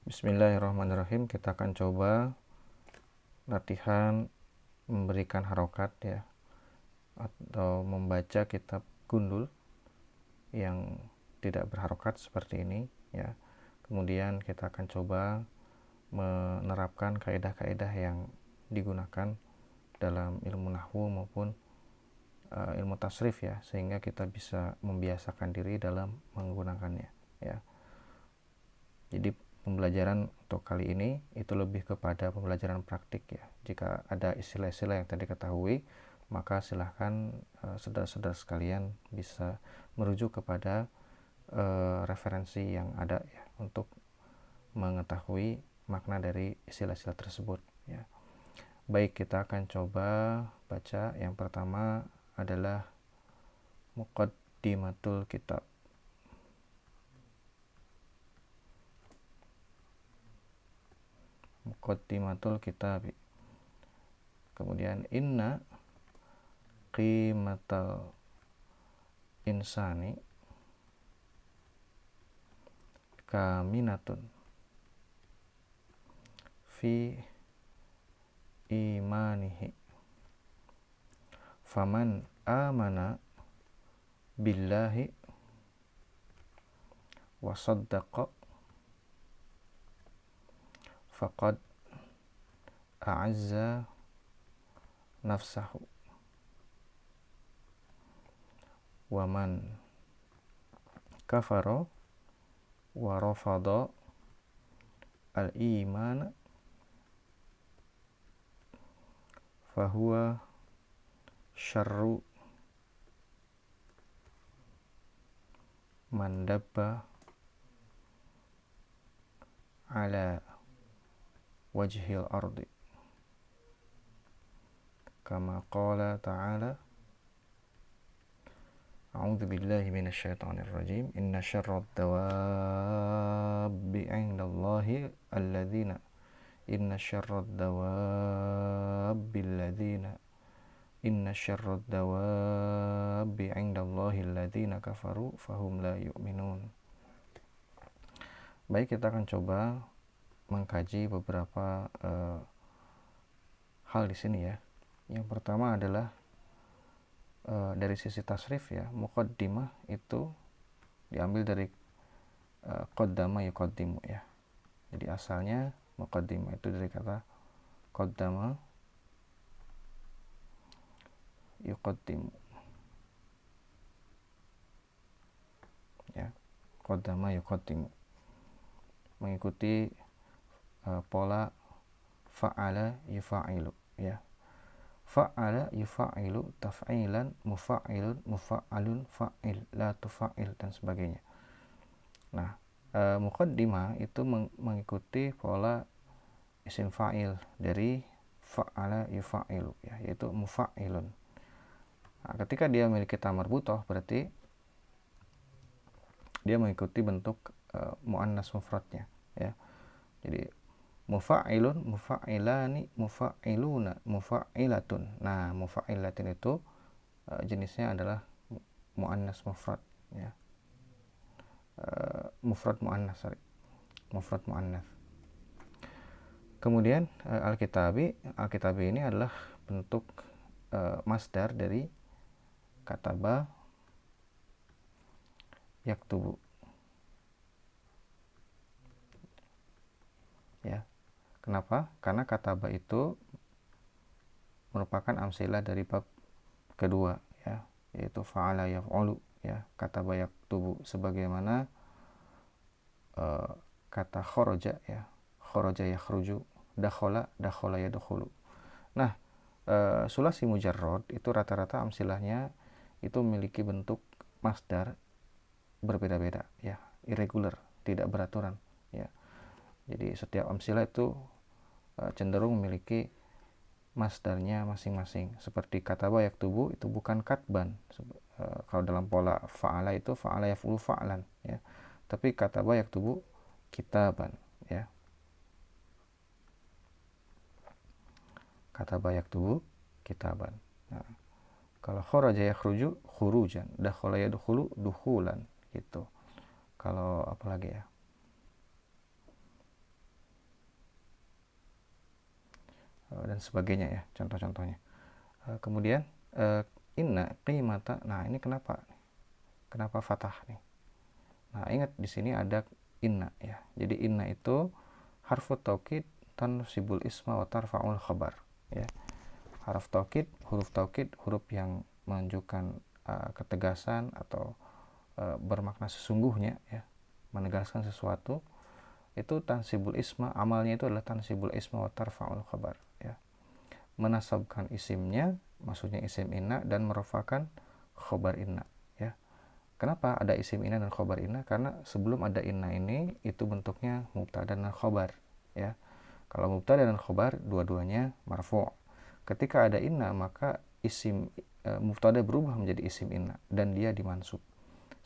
Bismillahirrahmanirrahim. Kita akan coba latihan memberikan harokat ya, atau membaca kitab gundul yang tidak berharokat seperti ini ya. Kemudian kita akan coba menerapkan kaidah-kaidah yang digunakan dalam ilmu nahwu maupun ilmu tasrif ya, sehingga kita bisa membiasakan diri dalam menggunakannya ya. Jadi pembelajaran untuk kali ini itu lebih kepada pembelajaran praktik ya. Jika ada istilah-istilah yang tadi ketahui, maka silahkan saudara-saudara sekalian bisa merujuk kepada referensi yang ada ya, untuk mengetahui makna dari istilah-istilah tersebut ya. Baik, kita akan coba baca. Yang pertama adalah muqaddimatul kitab. Muqaddimatul kitab. Kemudian inna qimatal insani kaminatun fi imanihi faman amana billahi wa saddaqa faqad a'azza nafsahu wa man kafara wa rafada al-iman fahuwa syarru man dabba ala wajhil ardi kama qala ta'ala a'udzu billahi minasyaitonir rajim inna syarrad dawabbi 'indallahi alladzina inna syarrad dawabbi alladzina inna syarrad dawabbi 'indallahi alladzina kafaru fahum la yu'minun. Baik, kita akan coba mengkaji beberapa hal di sini ya. Yang pertama adalah dari sisi tasrif ya. Muqaddimah itu diambil dari qaddama yuqaddimu ya. Jadi asalnya muqaddimah itu dari kata qaddama yuqaddimu ya. Qaddama yuqaddimu mengikuti pola fa'ala yufa'ilu ya. Fa'ala yufa'ilu taf'ilan mufa'ilun mufa'alun fa'il la tufa'il dan sebagainya. Nah, muqaddimah itu mengikuti pola isim fa'il dari fa'ala yufa'ilu ya, yaitu mufa'ilun. Nah, ketika dia memiliki ta marbutoh berarti dia mengikuti bentuk muannas mufradnya ya. Jadi mufa'ilun, mufa'ilani, mufa'iluna, mufa'ilatun. Nah, mufa'ilatin itu jenisnya adalah muannas mufrad ya. Mufrad muannas, mufrad muannas. Kemudian al-kitabi ini adalah bentuk masdar dari kataba yaktubu ya. Kenapa? Karena kataba itu merupakan amsilah dari bab kedua ya, yaitu fa'ala yaf'ulu ya, kataba yaktubu, sebagaimana kata kharaja ya, kharaja yakhruju, dakhala yadkhulu. Nah, sulasi mujarrad itu rata-rata amsilahnya itu memiliki bentuk masdar berbeda-beda ya, irregular, tidak beraturan ya. Jadi setiap amsilah itu cenderung memiliki masdarnya masing-masing. Seperti kataba yaktubu itu bukan katban. Kalau dalam pola fa'ala itu fa'ala yaf'ulu fa'lan ya. Tapi kataba yaktubu kitaban ya. Kataba yaktubu kitaban. Nah, kalau kharaja yakhruju khurujan, dakhala yadkhulu dukhulan gitu. Kalau apa lagi ya? dan sebagainya ya, contoh-contohnya. Kemudian inna qimata. Nah, ini kenapa fathah nih? Nah, ingat di sini ada inna ya. Jadi inna itu harfu taukid tansibul isma wa tarfa'ul khabar ya. Huruf taukid, huruf yang menunjukkan ketegasan atau bermakna sesungguhnya ya, menegaskan sesuatu. Itu tansibul isma, amalnya itu adalah tansibul isma wa tarfa'ul khabar ya. Menasabkan isimnya, maksudnya isim inna, dan merofakan khobar inna ya. Kenapa ada isim inna dan khobar inna? Karena sebelum ada inna ini itu bentuknya mubtada dan khobar ya. Kalau mubtada dan khobar dua-duanya marfu'. Ketika ada inna maka isim mubtada berubah menjadi isim inna dan dia dimansub.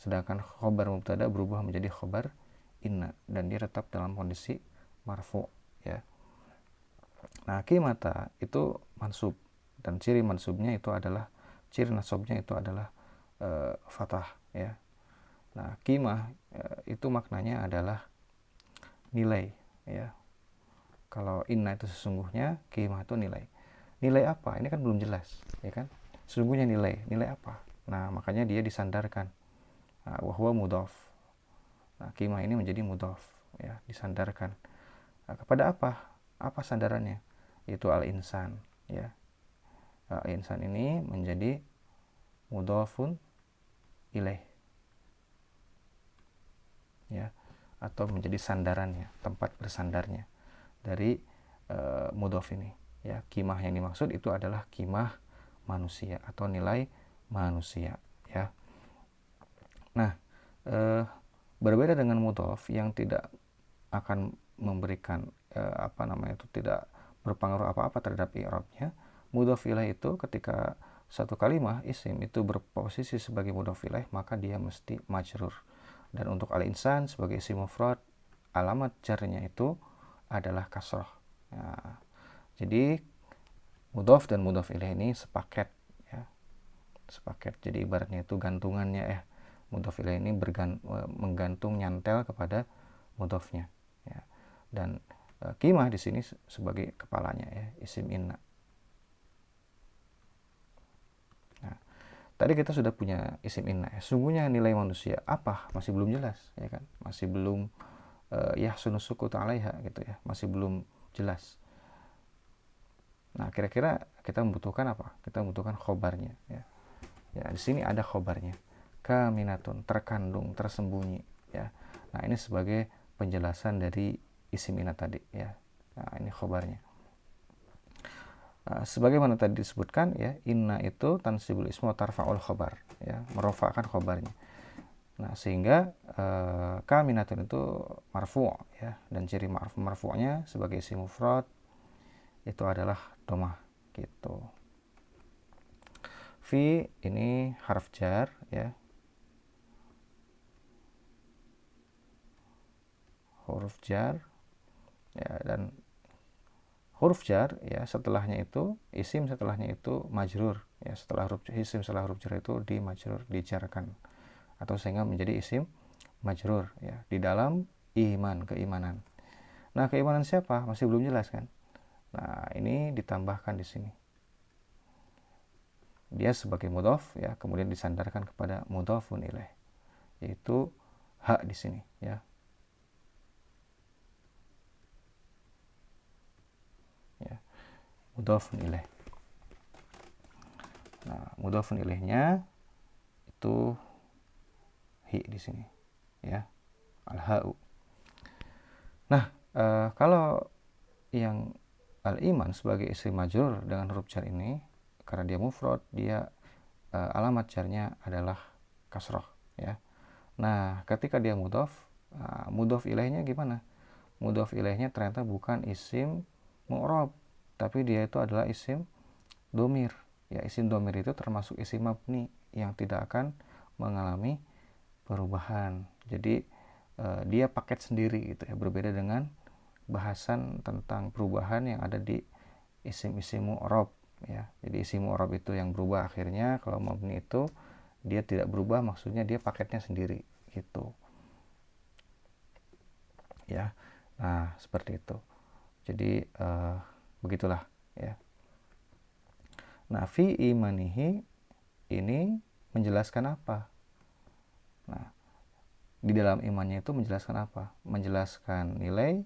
Sedangkan khobar mubtada berubah menjadi khobar inna dan dia tetap dalam kondisi marfu' ya. Nah, qimata itu mansub dan ciri mansubnya itu adalah, ciri nasabnya itu adalah fathah ya. Nah, qimah itu maknanya adalah nilai ya. Kalau inna itu sesungguhnya, qimah itu nilai. Nilai apa? Ini kan belum jelas ya kan. Sesungguhnya nilai apa? Nah, makanya dia disandarkan. Wa huwa mudhaf. Nah, qimah ini menjadi mudhaf ya, disandarkan. Nah, kepada apa? Apa sandarannya? Yaitu al-insan ya. Al-insan ini menjadi mudhafun ilaih ya, atau menjadi sandarannya, tempat bersandarnya dari mudhaf ini ya. Qimah yang dimaksud itu adalah qimah manusia atau nilai manusia ya. Nah, berbeda dengan mudhaf yang tidak akan memberikan tidak berpengaruh apa-apa terhadap i'rabnya. Mudhaf ilaih itu ketika satu kalimah isim itu berposisi sebagai mudhaf ilaih, maka dia mesti majrur. Dan untuk al-insan sebagai isim mufrad, alamat jarnya itu adalah kasrah. Nah, jadi mudhaf dan mudhaf ilaih ini sepaket ya. Sepaket. Jadi ibaratnya itu gantungannya ya. Mudhaf ilaih ini menggantung, nyantel kepada mudhafnya ya. Dan qimah di sini sebagai kepalanya ya, isim inna. Nah, tadi kita sudah punya isim inna ya. Sungguhnya nilai manusia apa? Masih belum jelas ya kan? Masih belum yahsunu sukut 'alaiha gitu ya. Masih belum jelas. Nah, kira-kira kita membutuhkan apa? Kita membutuhkan khobarnya ya. Ya, di sini ada khobarnya. Kaminatun, terkandung, tersembunyi ya. Nah, ini sebagai penjelasan dari isim inna tadi ya. Nah, ini khobarnya. Sebagaimana tadi disebutkan ya, inna itu tansibul ismu tarfa'ul khobar ya, merofakkan khobarnya. Nah, sehingga kaminatun itu marfu' ya, dan ciri marfu'nya sebagai isim mufrad itu adalah domah gitu. Fi ini harf jar ya, huruf jar ya, dan huruf jar ya setelahnya itu isim, setelahnya itu majrur ya. Setelah huruf isim, setelah huruf jar itu dimajrur, dijarkan atau sehingga menjadi isim majrur ya, di dalam iman, keimanan. Nah, keimanan siapa? Masih belum jelas kan. Nah, ini ditambahkan di sini. Dia sebagai mudhaf ya, kemudian disandarkan kepada mudhafun ilaih, yaitu hak di sini ya. Ya, mudhafun ilaih. Nah, mudhafun ilaihnya itu hi di sini ya, al-ha'u. Nah, kalau yang al-iman sebagai isim majrur dengan huruf jar ini, karena dia mufrad, dia alamat jarnya adalah kasroh ya. Nah, ketika dia mudhaf, mudhaf ilaihnya gimana? Mudhaf ilaihnya ternyata bukan isim mu'rab, tapi dia itu adalah isim domir ya. Isim domir itu termasuk isim mabni yang tidak akan mengalami perubahan. Jadi dia paket sendiri gitu ya, berbeda dengan bahasan tentang perubahan yang ada di isim-isim mu'rab ya. Jadi isim mu'rab itu yang berubah akhirnya, kalau mabni itu dia tidak berubah, maksudnya dia paketnya sendiri gitu ya. Nah, seperti itu. Jadi begitulah ya. Nah, fi imanihi ini menjelaskan apa? Nah, di dalam imannya itu menjelaskan apa? Menjelaskan nilai,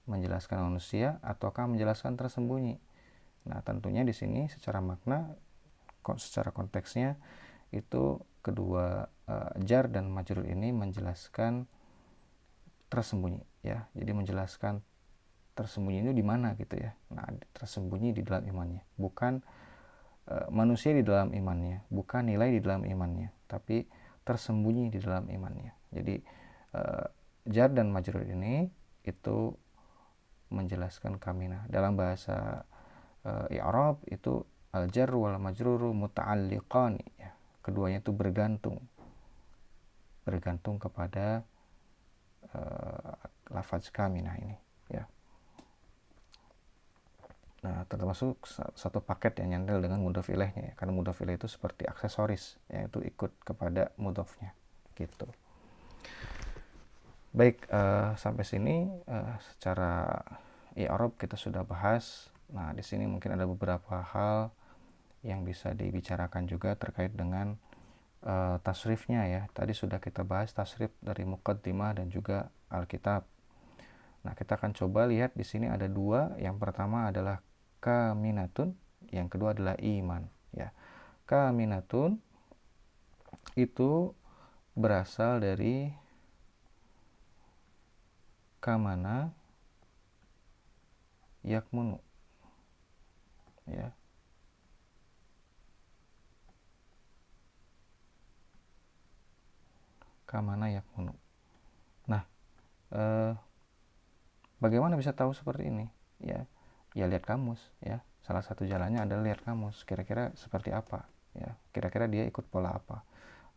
menjelaskan manusia, ataukah menjelaskan tersembunyi? Nah, tentunya di sini secara makna, secara konteksnya itu kedua jar dan majrur ini menjelaskan tersembunyi, ya. Jadi menjelaskan tersembunyi itu di mana gitu ya. Nah, tersembunyi di dalam imannya, bukan manusia di dalam imannya, bukan nilai di dalam imannya, tapi tersembunyi di dalam imannya. Jadi jar dan majrur ini itu menjelaskan kaminah. Dalam bahasa i'rab itu al jar wal majruru muta'alliqani, ya. Keduanya itu bergantung kepada lafaz kaminah ini, ya. Nah, termasuk satu paket yang nyandel dengan mudhof ilaihnya, ya. Karena mudhof ilaih itu seperti aksesoris, yaitu ikut kepada mudhofnya, gitu. Baik, sampai sini secara i'rab kita sudah bahas. Nah, di sini mungkin ada beberapa hal yang bisa dibicarakan juga terkait dengan tasrifnya, ya. Tadi sudah kita bahas tasrif dari muqaddimah dan juga Alkitab. Nah, kita akan coba lihat di sini ada dua. Yang pertama adalah kaminatun, yang kedua adalah iman, ya. Kaminatun itu berasal dari kamana yakmunu, ya. Kamana yakmunu. Nah, bagaimana bisa tahu seperti ini? Ya, lihat kamus, ya. Salah satu jalannya adalah lihat kamus. Kira-kira seperti apa? Ya, kira-kira dia ikut pola apa?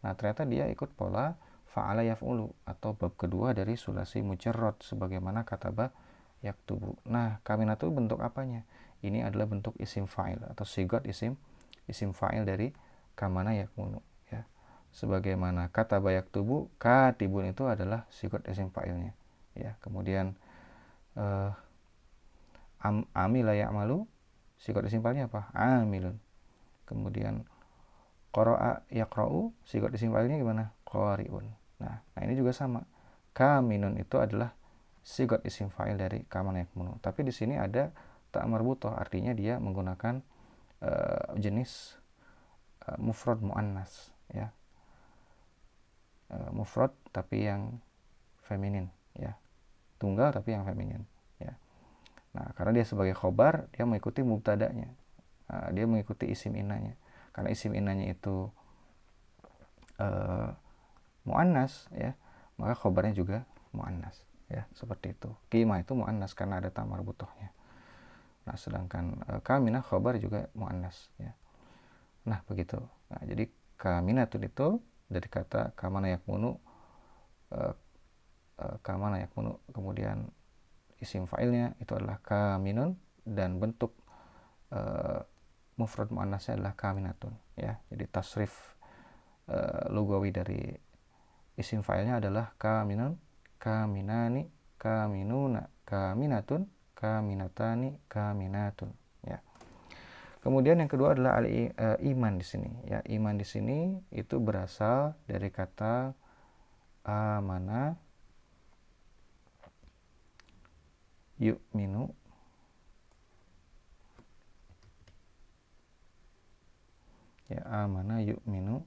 Nah, ternyata dia ikut pola fa'ala yaf'ulu atau bab kedua dari sulasi mujarrad sebagaimana kataba yaktubu. Nah, kaminatu bentuk apanya? Ini adalah bentuk isim fa'il atau sigot isim fa'il dari kamana yakmunu, ya. Sebagaimana kataba yaktubu, katibun itu adalah sigot isim fa'ilnya, ya. Kemudian amila ya'malu, sigot isim fa'ilnya apa? Amilun. Kemudian qara'a yaqra'u, sigot isim fa'ilnya gimana? Qari'un. Nah, ini juga sama. Kaminun itu adalah sigot isim fa'il dari kamana yakmunu. Tapi di sini ada ta marbutoh, artinya dia menggunakan jenis mufrad muannas, ya. Mufrad tapi yang feminin, ya. Tunggal tapi yang feminin, ya. Nah, karena dia sebagai khobar, dia mengikuti mubtadanya. Dia mengikuti isim innanya. Karena isim innanya itu muannas, ya, maka khobarnya juga muannas, ya, seperti itu. Qimah itu muannas karena ada ta marbutohnya. Nah, sedangkan kaminah khobar juga muannas, ya. Nah, begitu. Nah, jadi kaminatun itu dari kata kamana yakmunu, kemudian isim fa'ilnya itu adalah kaminun dan bentuk mufrad muannasnya adalah kaminatun, ya. Jadi tasrif lugawi dari isim fa'ilnya adalah kaminun, kaminani, kaminuna, kaminatun, kaminatani, kaminatun, ya. Kemudian yang kedua adalah iman di sini, ya. Iman di sini itu berasal dari kata amana yu'minu, ya. Amana yu'minu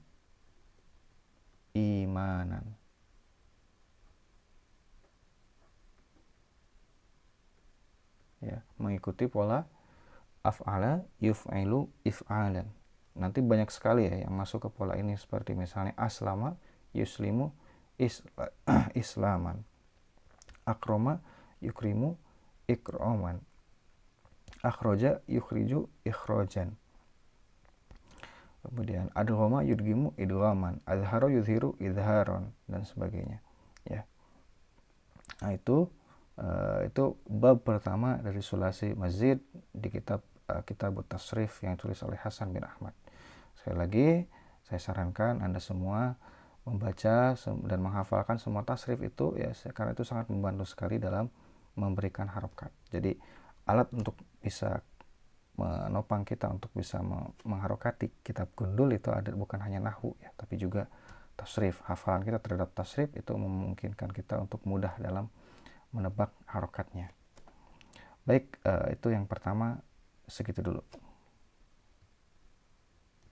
imanan, ya, mengikuti pola af'ala yuf'ilu if'alan. Nanti banyak sekali, ya, yang masuk ke pola ini, seperti misalnya aslama yuslimu islaman, akroma yukrimu ikroman, akhroja yukhriju ikhrojan. Kemudian adghama yudgimu idghaman, azharo yudhiru idharon, dan sebagainya, ya. Nah, itu bab pertama dari sulasi mazid di kitab Kitabut Tasrif yang ditulis oleh Hasan bin Ahmad. Sekali lagi saya sarankan Anda semua membaca dan menghafalkan semua tasrif itu, ya, karena itu sangat membantu sekali dalam memberikan harokat. Jadi alat untuk bisa menopang kita untuk bisa mengharokati kitab gundul itu bukan hanya nahwu ya, tapi juga tasrif. Hafalan kita terhadap tasrif itu memungkinkan kita untuk mudah dalam menebak harokatnya. Baik, itu yang pertama, segitu dulu.